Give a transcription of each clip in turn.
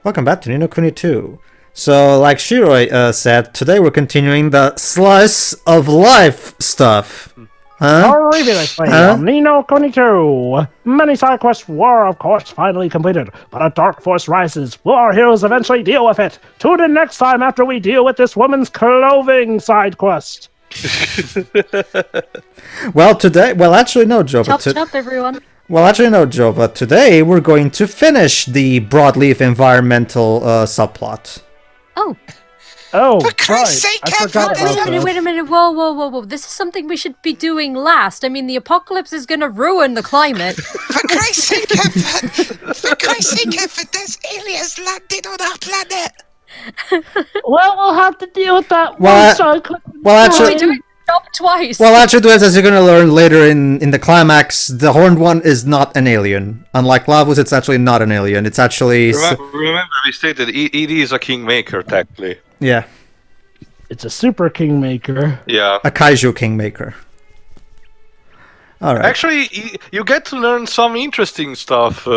Welcome back to Ni no Kuni 2. So, like Shiroi said, today we're continuing the slice of life stuff. Previously on Ni no Kuni 2, many side quests were, of course, finally completed, but a dark force rises. Will our heroes eventually deal with it? Tune in next time after we deal with this woman's clothing side quest. Actually no, Joe. Chop chop, everyone. Well, actually no, Joe, but today we're going to finish the Broadleaf environmental subplot. Oh. Oh, for Christ's sake, I forgot about that. Wait a minute. Whoa. This is something we should be doing last. I mean, the apocalypse is going to ruin the climate. For Christ's sake, Evan! For Christ's sake, Evan, there's aliens landing on our planet! Well, we'll have to deal with that actually, do it twice. Well, actually, as you're going to learn later in the climax, the horned one is not an alien. Unlike Lavus, it's actually not an alien. It's actually... Remember, we stated it is a kingmaker, technically. Yeah. It's a super kingmaker. Yeah. A kaiju kingmaker. Alright. Actually, you get to learn some interesting stuff,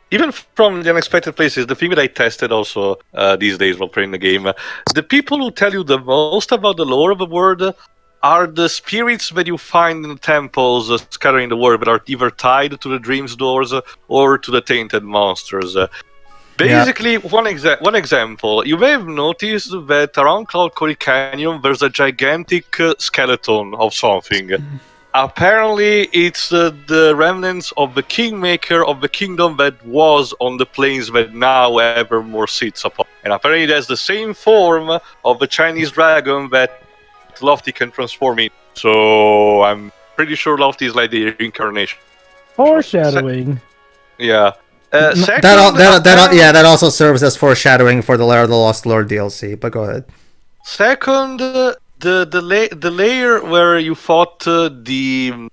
even from the unexpected places. The thing that I tested also these days while playing the game, the people who tell you the most about the lore of the world are the spirits that you find in the temples scattered in the world that are either tied to the dreams doors or to the tainted monsters. Basically, one example, you may have noticed that around Cloud Quarry Canyon there's a gigantic skeleton of something. Apparently, it's the remnants of the kingmaker of the kingdom that was on the plains that now Evermore sits upon. And apparently that's the same form of the Chinese dragon that Lofty can transform in. So I'm pretty sure Lofty is like the reincarnation. Foreshadowing. Yeah. That also serves as foreshadowing for the Lair of the Lost Lord DLC, but go ahead. Second, the layer where you fought the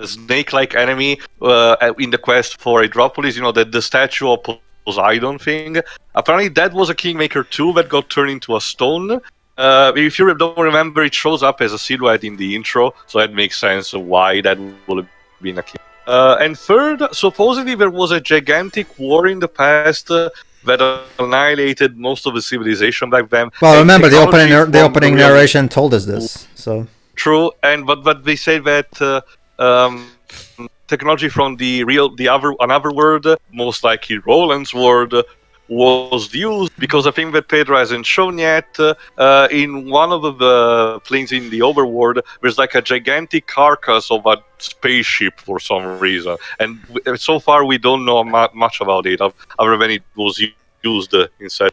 snake-like enemy in the quest for Hydropolis, you know, the statue of Poseidon thing. Apparently that was a Kingmaker too that got turned into a stone. If you don't remember, it shows up as a silhouette in the intro, so that makes sense why that would have been a king. And third, supposedly there was a gigantic war in the past that annihilated most of the civilization back then. Well, remember, the opening narration told us this, so... True, but they say that technology from another world, most likely Roland's world, was used because I think that Pedro hasn't shown yet. In one of the planes in the overworld, there's like a gigantic carcass of a spaceship for some reason, and so far we don't know much about it other than it was used inside.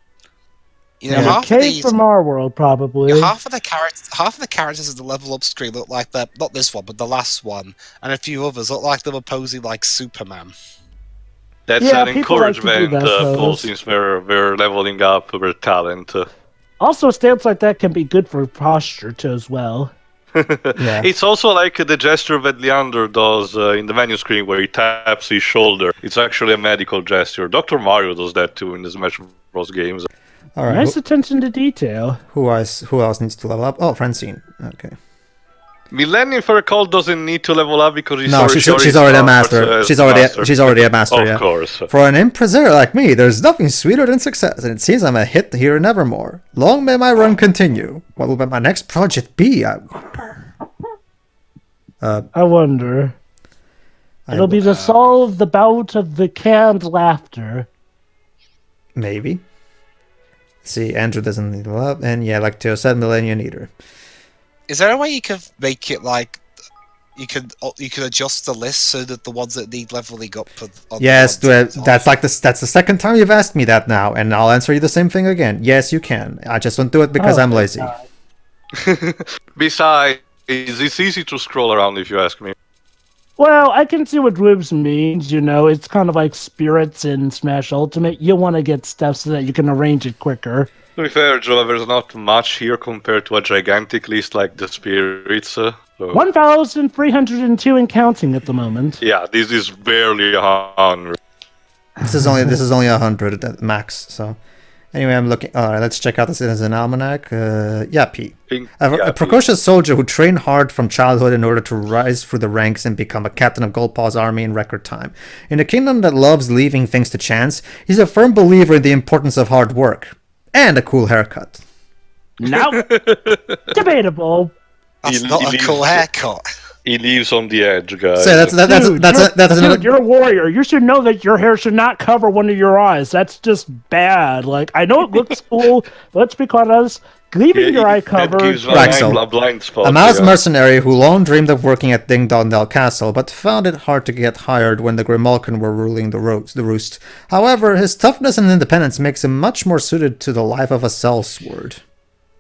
You know, half of these from our world, probably. Half of the characters in the level up screen look like not this one, but the last one, and a few others look like they were posing like Superman. That's an encouragement, since we're leveling up their talent. Also, stamps like that can be good for posture too, as well. Yeah. It's also like the gesture that Leander does in the menu screen where he taps his shoulder. It's actually a medical gesture. Dr. Mario does that too in the Smash Bros. Games. All right. Nice attention to detail. Who else needs to level up? Oh, Francine. Okay. Millennium, if I recall, doesn't need to level up because she's already a master. She's already a master. Of course. For an impresario like me, there's nothing sweeter than success, and it seems I'm a hit here and evermore. Long may my run continue. What will my next project be? I wonder. It'll be to solve the bout of the canned laughter. Maybe. See, Andrew doesn't need to level up, and yeah, like Teo said, Millennium Eater. Is there a way you could make it like you could adjust the list so that the ones that need leveling up? Yes, that's the second time you've asked me that now, and I'll answer you the same thing again. Yes, you can. I just don't do it because I'm lazy. Besides, it's easy to scroll around if you ask me. Well, I can see what Rubes means. You know, it's kind of like spirits in Smash Ultimate. You want to get stuff so that you can arrange it quicker. To be fair, Joe, there's not much here compared to a gigantic list like the spirits. So. 1,302 and counting at the moment. Yeah, this is barely 100. This is only 100 at max. So, Anyway, I'm looking. All right, let's check out this as an almanac. Yeah, P. Pink- A yeah, precocious soldier who trained hard from childhood in order to rise through the ranks and become a captain of Goldpaw's army in record time. In a kingdom that loves leaving things to chance, he's a firm believer in the importance of hard work. And a cool haircut. Now, debatable. That's He- not he a cool leaves- haircut. He leaves on the edge, guys. So that's another... Dude, you're a warrior. You should know that your hair should not cover one of your eyes. That's just bad. Like, I know it looks cool, but let's be honest. Leaving your eye that covered. gives Raxel. a blind spot. A mouse yeah. mercenary who long dreamed of working at Ding Dong Dell Castle, but found it hard to get hired when the Grimalkin were ruling the roost. However, his toughness and independence makes him much more suited to the life of a sellsword.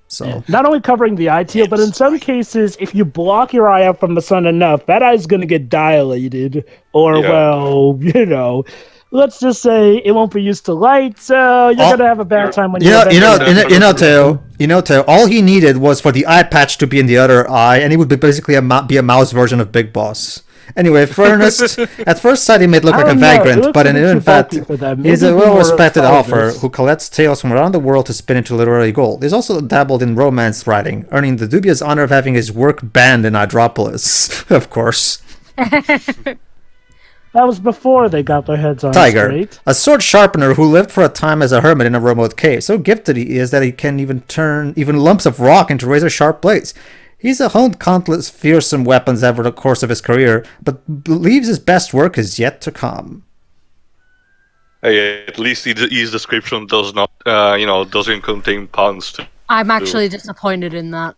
So, Not only covering the eye teal, but in some cases, if you block your eye out from the sun enough, that eye's going to get dilated. Or, Yeah. well, you know, let's just say it won't be used to light, so you're going to have a bad time when Theo, you're all he needed was for the eye patch to be in the other eye, and he would be basically be a mouse version of Big Boss. Anyway, Furnace, at first sight he may look I like a don't know, it vagrant, looks but a in bit too fact, bulky for them. he's Maybe a more well-respected author soldiers. who collects tales from around the world to spin into literary gold. He's also dabbled in romance writing, earning the dubious honor of having his work banned in Hydropolis, of course. That was before they got their heads on Tiger, straight. a sword sharpener who lived for a time as a hermit in a remote cave. So gifted he is that he can even turn lumps of rock into razor-sharp blades. He's honed countless fearsome weapons over the course of his career, but believes his best work is yet to come. Hey, at least his description does not, doesn't contain puns. I'm actually disappointed in that.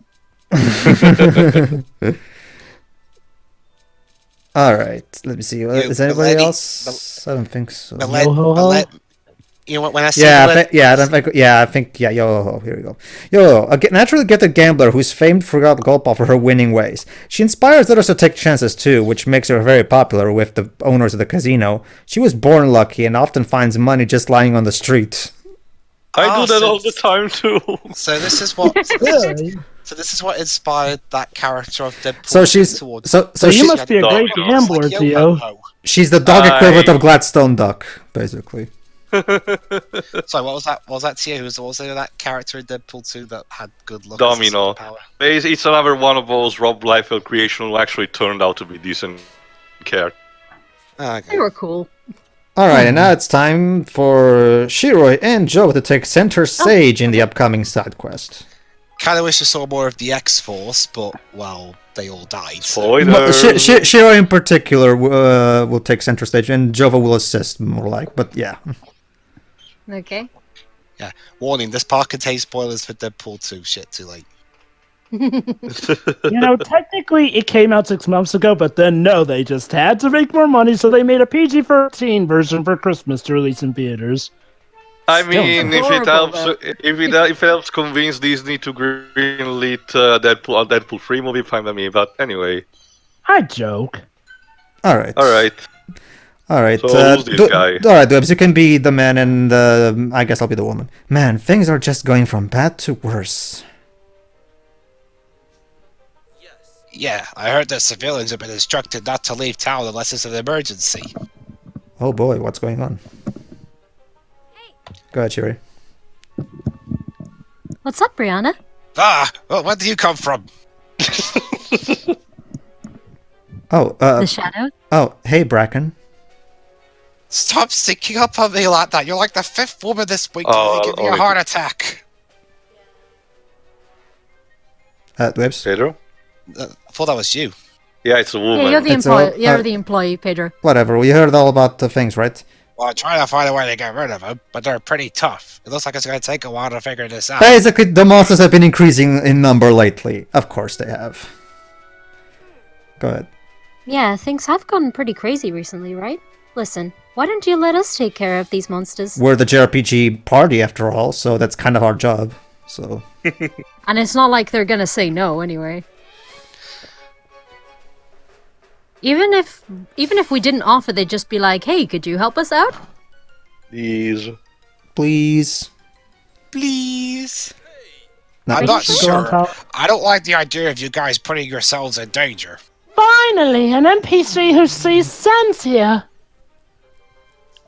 All right, let me see. Is anybody else? I don't think so. You know, when I see I think, yo, here we go. Yo, a naturally gifted gambler who's famed throughout Golpa for her winning ways. She inspires others to take chances too, which makes her very popular with the owners of the casino. She was born lucky and often finds money just lying on the street. I do that all the time too. So this is what. Really? So this is what inspired that character of Deadpool. So she's towards so So she, you must be a great Dominoes. gambler, like Theo. Yo-Ho-Ho. she's the dog equivalent of Gladstone Duck, basically. Sorry, what was that? What was that to you? Was there that character in Deadpool 2 that had good luck? Domino. As a superpower? It's another one of those Rob Liefeld creations who actually turned out to be decent character. Oh, They okay. were cool. All right, and now it's time for Shiroi and Joe to take center stage in the upcoming side quest. Kind of wish I saw more of the X-Force, but well, they all died. So. Spoiler. Shiroi in particular will take center stage, and Jova will assist more like. But yeah, Okay. Yeah, warning: this part contains spoilers for Deadpool 2. Shit, too late. You know, technically it came out 6 months ago, but then no, they just had to make more money, so they made a PG-13 version for Christmas to release in theaters. I mean, if it Horrible, helps, if it helps convince Disney to greenlit Deadpool 3 movie, fine by me. But anyway, I joke. all right, all right. So who's this guy? All right, Dubs, you can be the man, and I guess I'll be the woman. Man, things are just going from bad to worse. Yeah, I heard that civilians have been instructed not to leave town unless it's an emergency. Oh boy, what's going on? Go ahead, Shiroi. What's up, Brianna? Ah, well, where do you come from? Oh, The shadow? oh, hey, Braken. Stop sticking up on me like that. You're like the 5th woman this week. Oh, You give me a only heart attack. Dubs. Pedro? I thought that was you. Yeah, it's a woman. Yeah, you're the It's employee. all- You're the employee, Pedro. Whatever. We heard all about the things, right? Well, I'm trying to find a way to get rid of them, but they're pretty tough. It looks like it's going to take a while to figure this out. Basically, the monsters have been increasing in number lately. Of course they have. Go ahead. Yeah, things have gone pretty crazy recently, right? Listen, why don't you let us take care of these monsters? We're the JRPG party, after all, so that's kind of our job. So, And it's not like they're gonna say no anyway. Even if we didn't offer, they'd just be like, "Hey, could you help us out?" Please. please. Please. No, I'm not Go on, sure. Tom. I don't like the idea of you guys putting yourselves in danger. Finally, an NPC who sees sense here.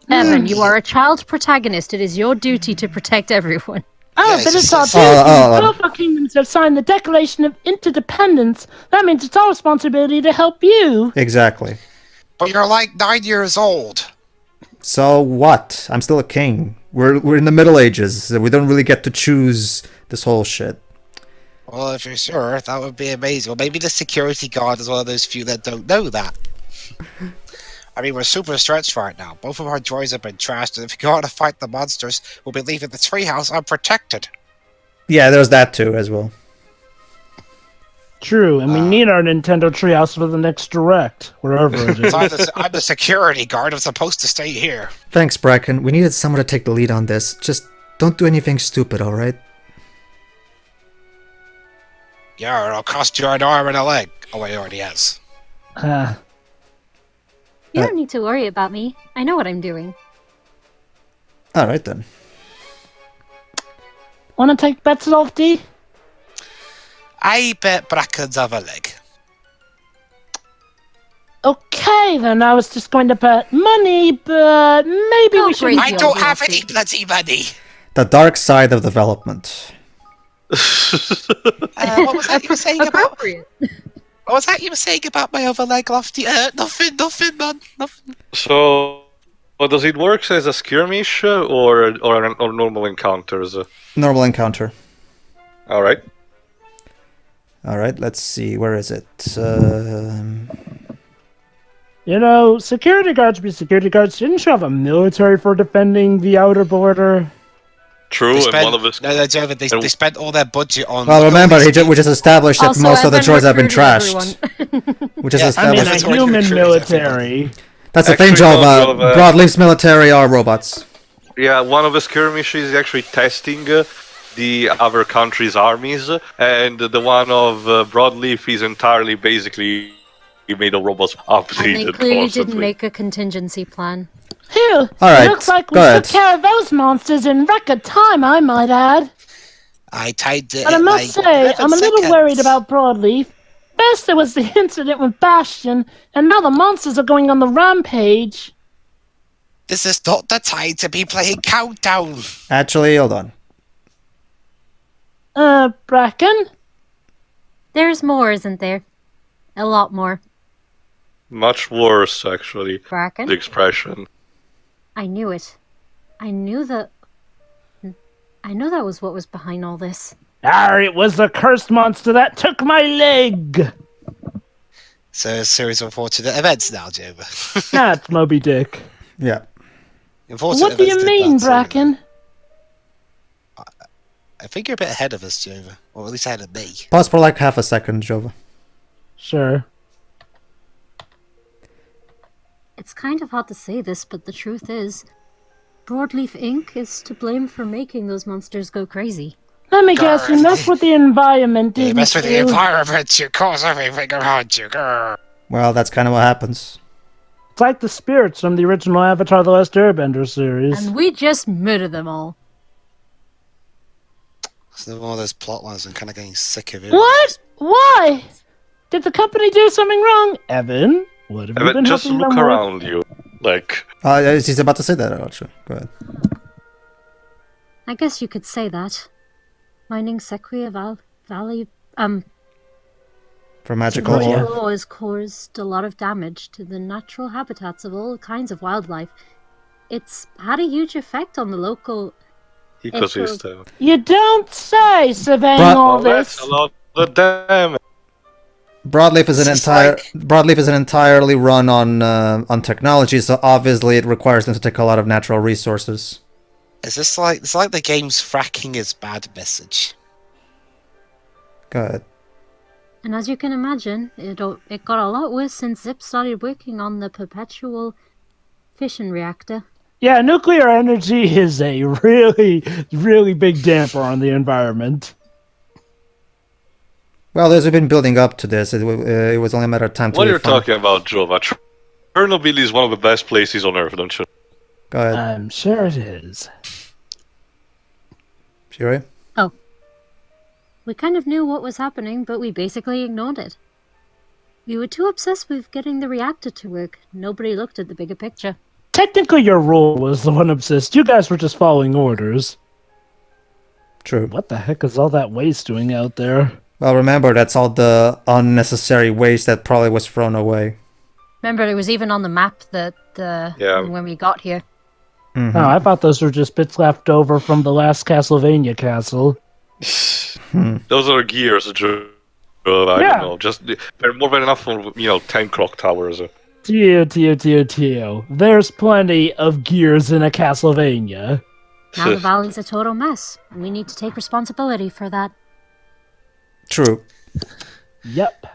Evan, you are a child protagonist. It is your duty to protect everyone. Oh, Yeah, but it's it's our just- duty. Both our kingdoms have signed the Declaration of Interdependence. That means it's our responsibility to help you. Exactly. But you're like 9 years old. So what? I'm still a king. We're in the Middle Ages. So we don't really get to choose this whole shit. Well, if you're sure, that would be amazing. Well, maybe the security guard is one of those few that don't know that. I mean, we're super stretched right now. Both of our droids have been trashed, and if you go out to fight the monsters, we'll be leaving the treehouse unprotected. Yeah, there's that too as well. True, and we need our Nintendo Treehouse for the next Direct, wherever it is. So I'm the security guard. I'm supposed to stay here. Thanks, Braken. We needed someone to take the lead on this. Just don't do anything stupid, alright? Yeah, it'll cost you an arm and a leg. Oh, wait, he already has. You don't need to worry about me. I know what I'm doing. Alright then. Want to take bets, Lofty? I bet Bracken's have a leg. Okay, then I was just going to bet money, but maybe Oh, we should... great. I don't have Lofty. any bloody money. The dark side of development. What was that you were saying about? Appropriate. What was that you were saying about my other leg, Lofty? Nothing, man. Nothing. So, does it work as a skirmish or normal encounters? Normal encounter. All right. Alright, let's see. Where is it? You know, security guards be security guards. Didn't you have a military for defending the outer border? True, They and spent, one of us. no, Joe, they spent all their budget on. Well, remember, we just established that Also, most of the Evan droids have been recruited trashed. everyone. We just Yes, I mean, established. a That's what human you're recruiting military. That's the thing, Actually, no, Jova. Jova. Broadleaf's military are robots. Yeah, one of the skirmishes is actually testing the other countries' armies, and the one of Broadleaf is entirely basically made of robots And updated they clearly constantly. didn't make a contingency plan. Phew, Alright, looks like we go took ahead. care of those monsters in record time, I might add. I tied it. But I must say, I'm a little worried about. about Broadleaf. First there was the incident with Bastion, and now the monsters are going on the rampage. This is not the time to be playing Countdown. Actually, hold on. Bracken? There's more, isn't there? A lot more. Much worse, actually, Bracken? the expression. I knew it. I knew that was what was behind all this. It was the cursed monster that took my leg! So a series of unfortunate events now, Joe. That's Moby Dick. Yeah. What do you mean, Bracken? I think you're a bit ahead of us, Jova. Or at least ahead of me. Pause for like half a second, Jova. Sure. It's kind of hard to say this, but the truth is, Broadleaf Inc. is to blame for making those monsters go crazy. Let me guess, you mess with the environment, didn't You mess with the you? environment, you cause everything around you. Grr. Well, that's kind of what happens. It's like the spirits from the original Avatar The Last Airbender series. And we just murder them all. It's one of those plot lines I'm kind of getting sick of it. What? Why? Did the company do something wrong? Evan? What have you been Just helping look them with? around you. Like, He's about to say that, actually. Go ahead. I guess you could say that. Mining Sequia Valley, For magical ore. Magical ore has caused a lot of damage to the natural habitats of all kinds of wildlife. It's had a huge effect on the local... ecosystem. You don't say, surveying But- all Well, that's this. a lot of damage. Broadleaf is Broadleaf is entirely run on technology, so obviously it requires them to take a lot of natural resources. Is this like it's like the game's fracking is bad message? Go ahead. And as you can imagine, it got a lot worse since Zip started working on the perpetual fission reactor. Yeah, nuclear energy is a really, really big damper on the environment. Well, as we've been building up to this, it was only a matter of time to What are you refine. talking about, Jova? Chernobyl is one of the best places on Earth, don't you? Go ahead, I'm sure it is. Shiri. We kind of knew what was happening, but we basically ignored it. We were too obsessed with getting the reactor to work. Nobody looked at the bigger picture. technically your rule was the one obsessed. You guys were just following orders. True. What the heck is all that waste doing out there? Well, remember, that's all the unnecessary waste that probably was thrown away. Remember, it was even on the map that when we got here. Mhm. Oh, I thought those were just bits left over from the last Castlevania castle. Those are gears, Joe. I don't know. Just they're more than enough for 10 clock towers. Tio. There's plenty of gears in a Castlevania. Now the valley's a total mess, and we need to take responsibility for that. True. Yep.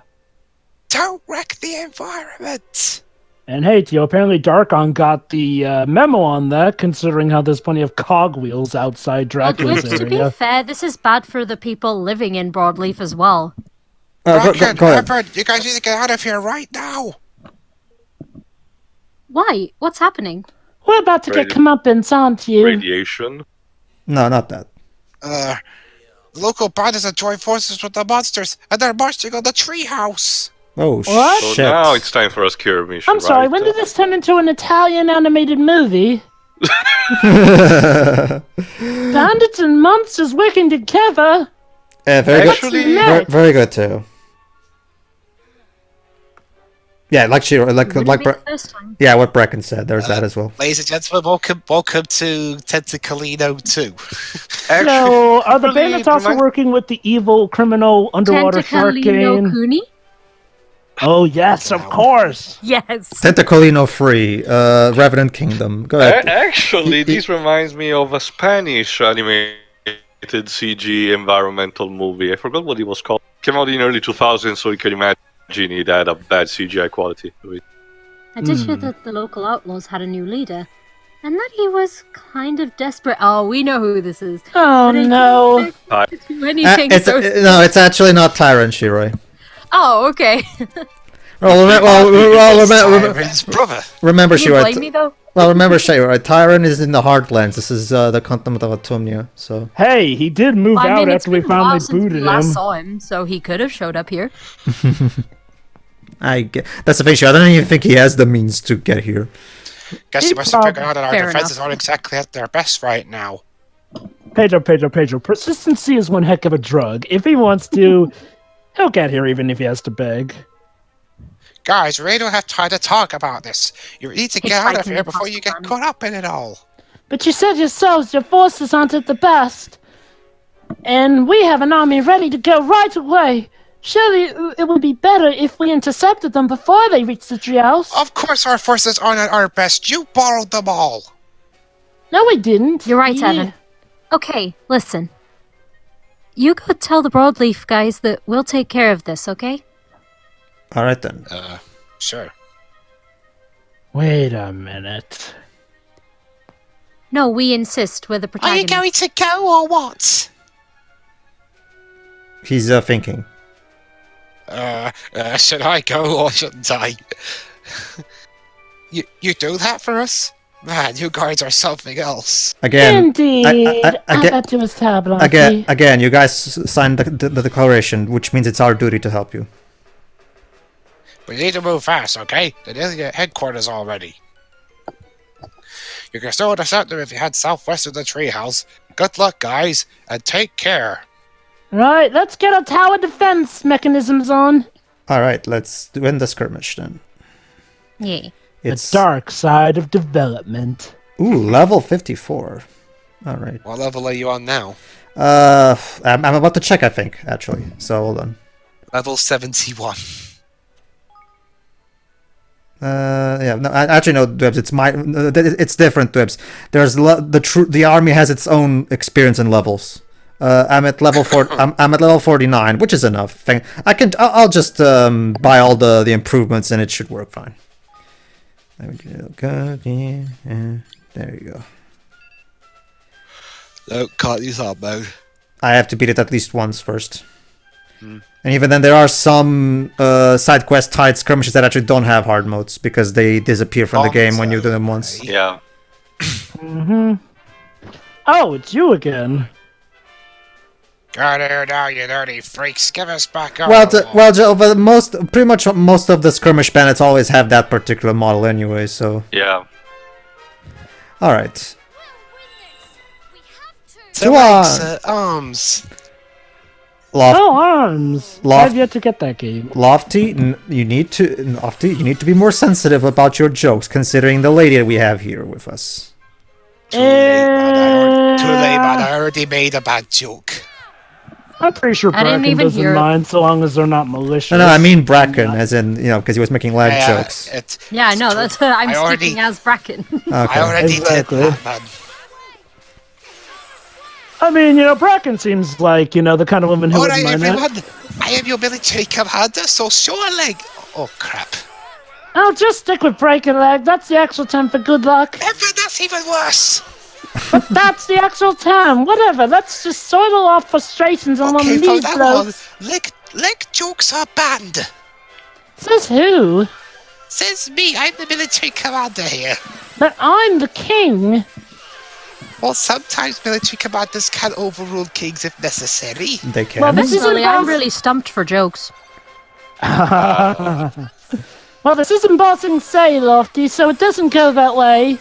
Don't wreck the environment! And hey, Tio, apparently Darkon got the memo on that, considering how there's plenty of cogwheels outside Dracula's To be area. fair, this is bad for the people living in Broadleaf as well. Braken, go ahead. Evan, you guys need to get out of here right now! Why? What's happening? We're about to get comeuppance, aren't you? Radiation. No, not that. The local bandits have joined forces with the monsters, and they're marching on the treehouse! Oh, What? So shit. now it's time for us cure mission. I'm sorry, right? when did this turn into an Italian animated movie? Bandits and monsters working together? Very Actually- good. Very good, too. Yeah, like Wouldn't like be the first time. yeah, what Bracken said. There's that as well. Ladies and gentlemen, welcome to Tentaclino 2. So, are the really bandits also remind- working with the evil criminal underwater shark Tentaclino gang? Kuni? Oh yes, of course. Yes. Tentacolino Free, Revenant Kingdom. Go ahead. Actually, this reminds me of a Spanish animated CG environmental movie. I forgot what it was called. Came out in early 2000s, so you can imagine it had a bad CGI quality to it. I did hear that the local outlaws had a new leader, and that he was kind of desperate. Oh, we know who this is. Oh But I no. can't think of anything so- No, it's actually not Tyrant Shiroi. Oh, okay. Siren's brother. Remember Can you blame me Shiroi. though? Well, remember Shiroi. Tyrant is in the Heartlands. This is the continent of Autumnia. So Hey, he did move Well, I out mean, it's after we been a while finally since we booted last him. saw him, so he could have showed up here. that's the thing. I don't even think he has the means to get here. Guess you must have figured out that our Fair defenses enough. aren't exactly at their best right now. Pedro. Persistency is one heck of a drug. If he wants to, he'll get here even if he has to beg. Guys, we really don't have time to talk about this. You need to get out of Hitchhiking here before you get impossible. caught up in it all. But you said yourselves your forces aren't at the best. And we have an army ready to go right away. Surely it would be better if we intercepted them before they reach the treehouse. Of course our forces aren't at our best. You borrowed them all. No, we didn't. You're right, Yeah. Evan. Okay, listen. You go tell the Broadleaf guys that we'll take care of this, okay? All right then. Sure. Wait a minute. No, we insist. We're the Are you protagonists. going to go or what? He's thinking. Should I go or shouldn't I? you do that for us? Man, you guys are something else. Again. Indeed. I get- bet you was tabloid. Again, you guys signed the declaration, which means it's our duty to help you. We need to move fast, okay? They're nearly at headquarters already. You can still intercept them if you head southwest of the treehouse. Good luck, guys, and take care. Right, let's get our tower defense mechanisms on. All right, let's win the skirmish then. Yeah. It's The dark side of development. level 54. All right. What level are you on now? I'm about to check, I think, actually. So hold on. Level 71. Yeah, no, actually no, Dwebs. It's different, Dwebs. There's the army has its own experience and levels. I'm at level 4. I'm at level 49, which is enough. I'll just buy all the improvements and it should work fine. There you go. No, can't use that mode. I have to beat it at least once first. And even then, there are some side quest tied skirmishes that actually don't have hard modes because they disappear from the game when you do them once. Yeah. Oh, it's you again. Get here now, you dirty freaks. Give us back our... Joe, but pretty much most of the skirmish bandits always have that particular model anyway. So Yeah. Alright. So, arms. Arms! I've yet to get that game. Lofty, you need to be more sensitive about your jokes, considering the lady that we have here with us. Too late, but I already made a bad joke. I'm pretty sure I didn't Bracken even doesn't hear it. mind so long as they're not malicious. No, I mean Bracken, as in, because he was making loud jokes. Yeah, I know. That's I'm speaking as Bracken. I already Exactly. did that, man. I mean, Bracken seems like, the kind of woman who wouldn't Alright, mind that. everyone. I am your military commander, so show a leg. Oh, crap. I'll just stick with breaking leg. That's the actual term for good luck. Evan, that's even worse. But that's the actual term. Whatever. Let's just soil off frustrations on one Okay, of from these now blokes. on, leg jokes are banned. Says who? Says me, I'm the military commander here. But I'm the king. Well, sometimes military commanders can overrule kings if necessary. They can. Well, this isn't Personally, I'm boss- really stumped for jokes. Well, this isn't bossing say, Lofty, so it doesn't go that way.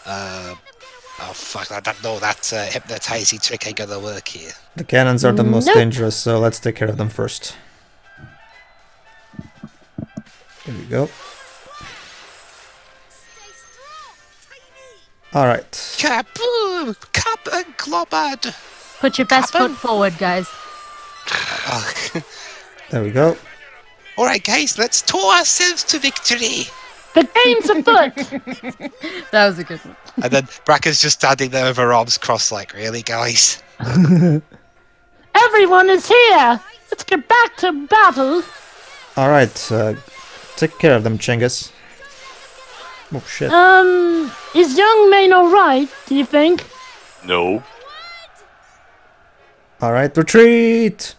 Oh, fuck, I don't know that hypnotizing trick ain't gonna work here. The cannons are the most Nope. dangerous, so let's take care of them first. There we go. Alright. Kaboom! Cap and clobbered! Put your best Happen. foot forward, guys. There we go. Alright, guys, let's tow ourselves to victory! The game's afoot. That was a good one. And then Bracken's just standing there with her arms crossed, like, really, guys? Everyone is here. Let's get back to battle. Alright, take care of them, Chinggis. Oh shit. Is young Maine alright, do you think? No. Alright, retreat!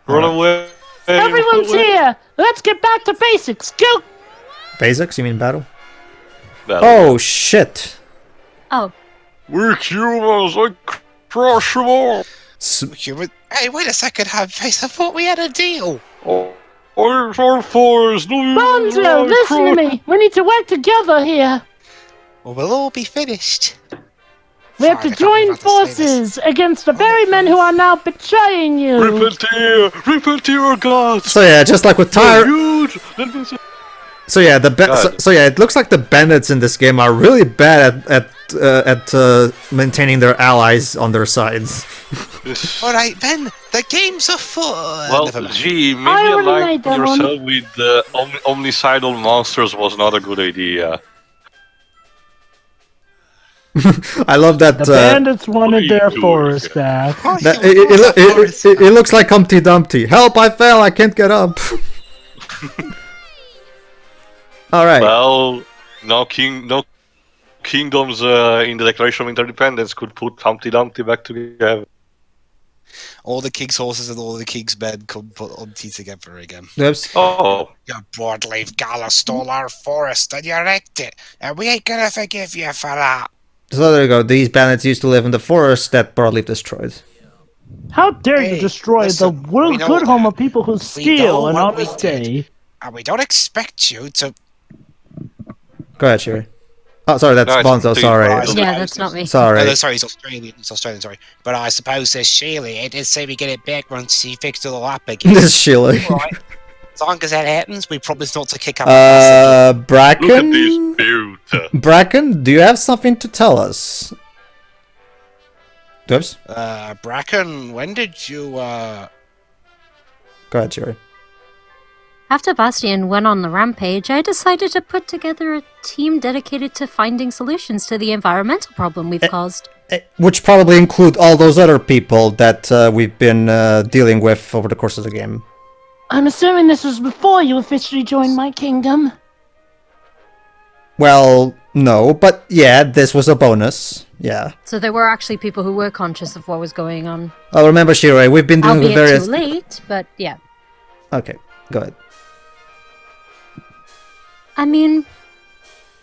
Run away. Everyone's here. Let's get back to basics. Go. Basics? You mean battle? Well, Oh shit! Oh, we're humans. I crush them all. Human. Hey, wait a second, Handface, I thought we had a deal! Oh, our forest. Bonzo, listen to me. We need to work together here. Well, we'll all be finished. We have to Fuck, I can't believe join I have to say this. forces against the very men who are now betraying you. Repentir, gods. So yeah, just like with Tyre. Huge. Let me say. So yeah, God. so yeah, it looks like the bandits in this game are really bad at maintaining their allies on their sides. Alright, then, the game's afoot! Well, Never mind. gee, maybe I already aligning made that one. yourself with the omnicidal monsters was not a good idea. I love that. The bandits wanted you their do, forest yeah. back. That it looks like Humpty Dumpty. Help! I fell. I can't get up. All right. Well, no kingdoms in the Declaration of Interdependence could put Humpty Dumpty back together. All the king's horses and all the king's men come put Humpty together again. Oops. Oh, Your Broadleaf Gala stole our forest and you wrecked it, and we ain't gonna forgive you for that. So there you go. These bandits used to live in the forest that Broadleaf destroyed. How dare Hey, you destroy listen, the we world know good home that. of people who know steal and what we honesty. And we don't expect you to... Go ahead, Sherry. Oh, sorry, that's No, it's Bonzo. Steve. Sorry. Right. yeah, that's not me. Sorry. No, sorry, he's Australian. He's Australian, sorry. But I suppose this Sheila, it did say we get it back once he fixed it all up again. This is Sheila. Alright. As long as that happens, we promise not to kick up look at Bracken? this beauty. Bracken, do you have something to tell us? Oops. Bracken, when did you, Go ahead, Sherry. After Bastian went on the rampage, I decided to put together a team dedicated to finding solutions to the environmental problem we've caused. Which probably include all those other people that we've been dealing with over the course of the game. I'm assuming this was before you officially joined my kingdom. Well, no, but yeah, this was a bonus. Yeah. So there were actually people who were conscious of what was going on. Oh, remember, Shirei, we've been dealing with Albeit various... too late, but yeah. Okay, go ahead. I mean,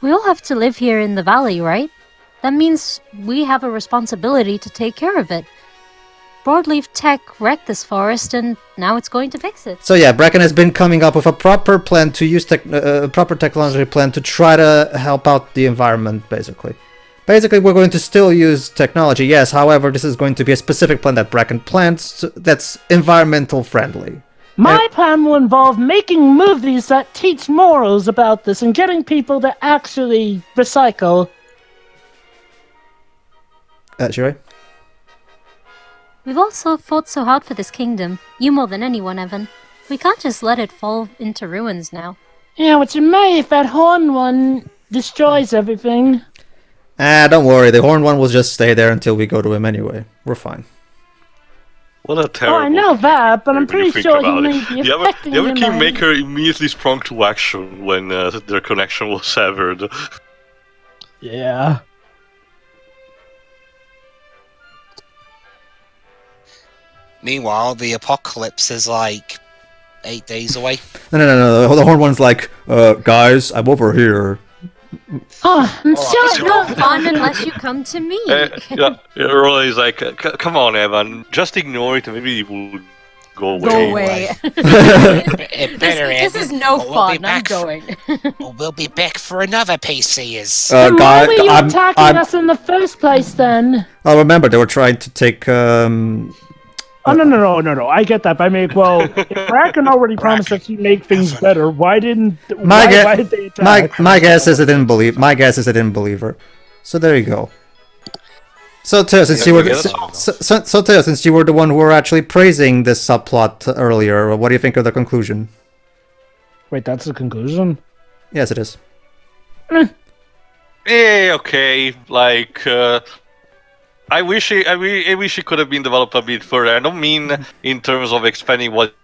we all have to live here in the valley, right? That means we have a responsibility to take care of it. Broadleaf Tech wrecked this forest, and now it's going to fix it. So yeah, Bracken has been coming up with a proper plan to use proper technology plan to try to help out the environment, basically. Basically, we're going to still use technology, yes. However, this is going to be a specific plan that Braken plants that's environmental friendly. My plan will involve making movies that teach morals about this and getting people to actually recycle. Shirei? We've also fought so hard for this kingdom. You more than anyone, Evan. We can't just let it fall into ruins now. Yeah, what you may if that horn one destroys everything. Don't worry. The horned one will just stay there until we go to him anyway. We're fine. What a terrible... Oh, I know that, but I'm when you pretty think sure about he it. may be The affecting other you, Kingmaker immediately sprung to action when their connection was severed. Yeah. Meanwhile, the apocalypse is like 8 days away. No. The horned one's like, guys, I'm over here. Oh, I'm It's sorry. no fun unless you come to me. Roy's like, come on, Evan, just ignore it and maybe it will go away. Go away. This is no fun. I'm going. We'll be back for another PCs. Then why were you I'm- attacking us in the first place then? Oh, remember, they were trying to take, Oh, no. I get that. But I mean, well, if Braken already promised us he'd make things better, why didn't... Why did they attack? My guess is I didn't believe. My guess is I didn't believe her. So there you go. So Teo, since you were Teo, since you were the one who were actually praising this subplot earlier, what do you think of the conclusion? Wait, that's the conclusion? Yes, it is. Okay. Like, I wish it could have been developed a bit further. I don't mean in terms of expanding what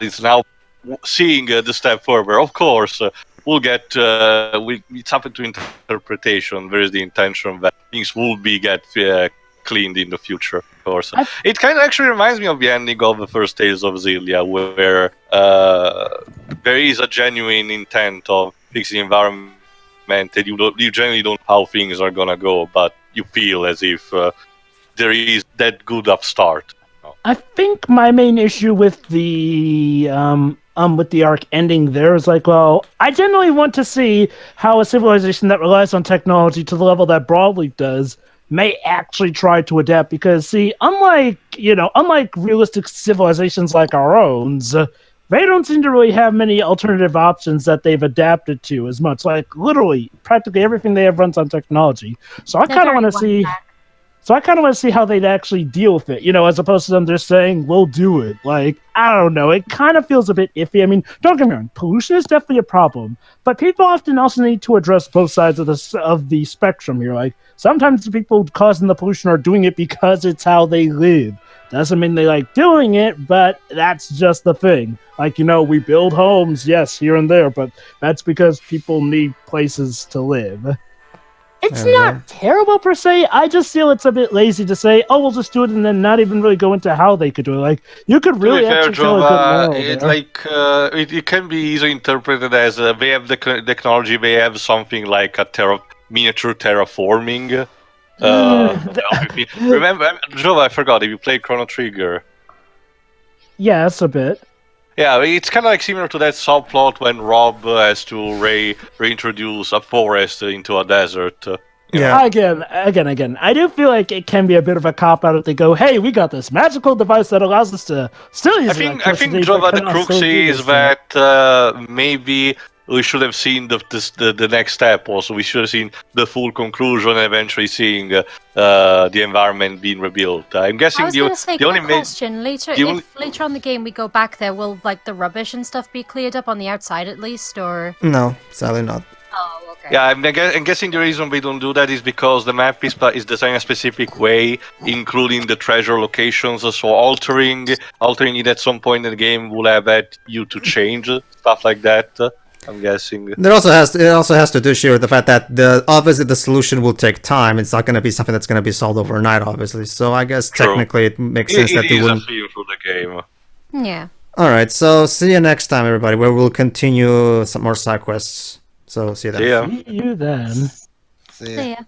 is now, seeing the step further. Of course, we'll get. It's up to interpretation. There is the intention that things will get cleaned in the future. Of course, it kind of actually reminds me of the ending of the first Tales of Xillia, where there is a genuine intent of fixing the environment, and you generally don't know how things are gonna go, but you feel as if there is that good upstart. I think my main issue with the arc ending there is like, well, I generally want to see how a civilization that relies on technology to the level that Broadleaf does may actually try to adapt. Because, see, unlike realistic civilizations like our own, they don't seem to really have many alternative options that they've adapted to as much. Like, literally, practically everything they have runs on technology. So I kind of want to see... So I kind of want to see how they'd actually deal with it, as opposed to them just saying, we'll do it. Like, I don't know. It kind of feels a bit iffy. I mean, don't get me wrong. Pollution is definitely a problem. But people often also need to address both sides of the spectrum here. Like, sometimes the people causing the pollution are doing it because it's how they live. Doesn't mean they like doing it, but that's just the thing. Like, we build homes, yes, here and there, but that's because people need places to live. It's not terrible per se. I just feel it's a bit lazy to say, "Oh, we'll just do it," and then not even really go into how they could do it. Like, you could really actually tell a good moral there. It can be easily interpreted as they have the technology, they have something like a miniature terraforming. Remember, Jova, I forgot. If you played Chrono Trigger. Yes, a bit. Yeah, it's kind of like similar to that subplot when Rob has to reintroduce a forest into a desert. Yeah. Again. I do feel like it can be a bit of a cop-out if they go, hey, we got this magical device that allows us to still use electricity. I think Jova, the crux is that maybe we should have seen the next step also. We should have seen the full conclusion and eventually seeing the environment being rebuilt. I'm guessing I was going to say, the only question. Later on in the game we go back there, will the rubbish and stuff be cleared up on the outside at least, or? No, sadly not. Oh, okay. Yeah, I'm guessing the reason we don't do that is because the map is designed a specific way, including the treasure locations. So altering it at some point in the game will have you to change stuff like that. I'm guessing. It also has to do with the fact that obviously the solution will take time. It's not going to be something that's going to be solved overnight, obviously. So I guess technically it makes sense that they wouldn't. It is a theme for the game. Yeah. All right. So see you next time, everybody. Where we'll continue some more side quests. So see you then. See ya. See you then. See ya. So, yeah.